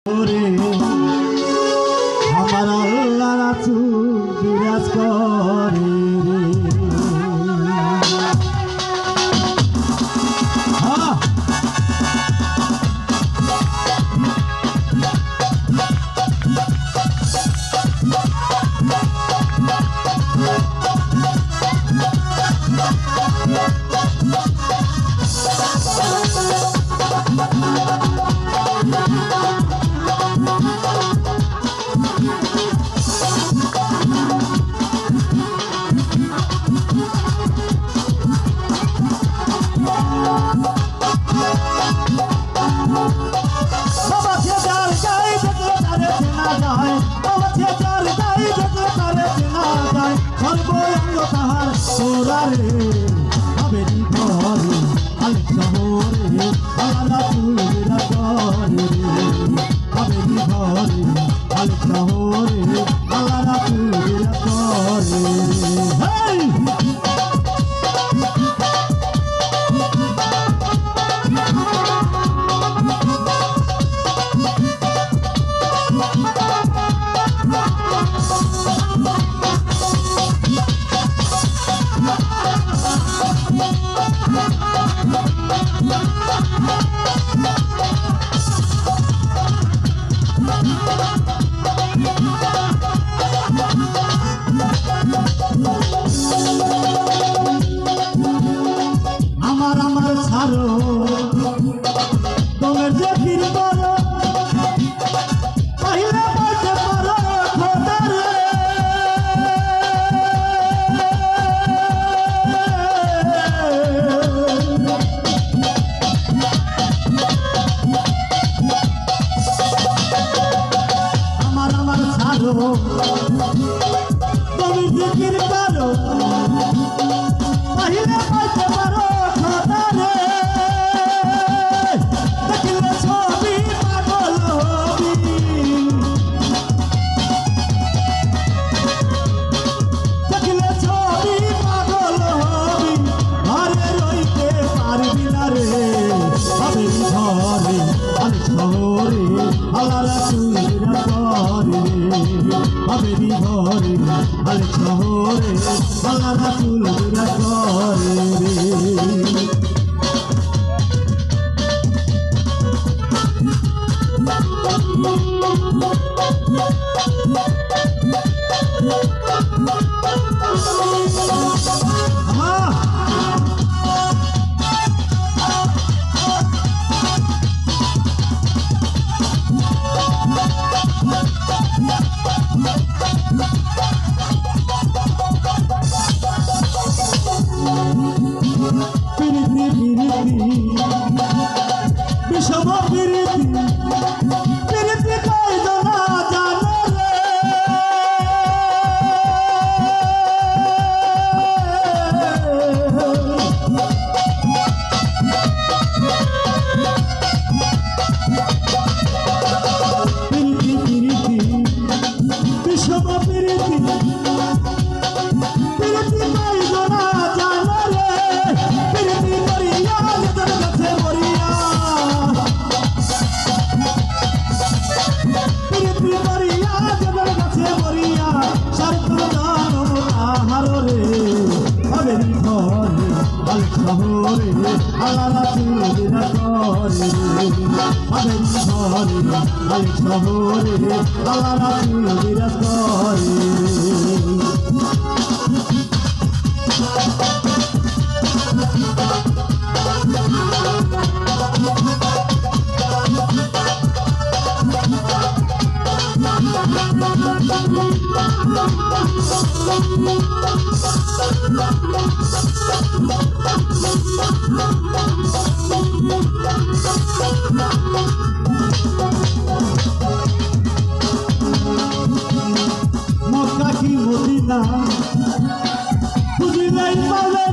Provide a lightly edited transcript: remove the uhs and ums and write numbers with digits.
ওরে আমার আল্লাহ রাসূল বিরাজ করে রে। সর্বঙ্গ তাহার সোরারে আবেরি ঘরে আলেক শহরে আল্লাহ রাসূল বিরাজ করে আবেরি ঘরে আলেক শহরে আল্লাহ রাসূল বিরাজ করে। আমার ছাড়ো তোমার যে ফির করো পাইলে বলতে পারো খোদারে আমার ছাড়ো তুমি যে ফির করো পাইলে বলতে পারো খোদারে দেখলে ছবি পাগল হবি দেখলে ছবি পাগল হবি ঘরে রইতে পারবি না রে আবেরি ঘরে আলেক শহরে আল্লাহ রাসূল বিরাজ করে আবেরি ঘরে আলেক শহরে আল্লাহ রাসূল বিরাজ করে রে। বিষম প্রীতি প্রীতি কয়জনা জানে রে প্রীতি প্রীতি বিষম প্রীতি প্রীতি কয়জনা জানে রে প্রীতি করিয়া নিজের কাছে মরিয়া প্রীতি করিয়া নিজের কাছে মরিয়া স্বার্থ জানো তাহার রে আবেরি ঘরে আলেক শহরে আল্লাহ রাসূল বিরাজ করে আবেরি ঘরে আলেক শহরে আল্লাহ রাসূল বিরাজ করে। মক্কা কি মদিনা বুঝি নাই পালে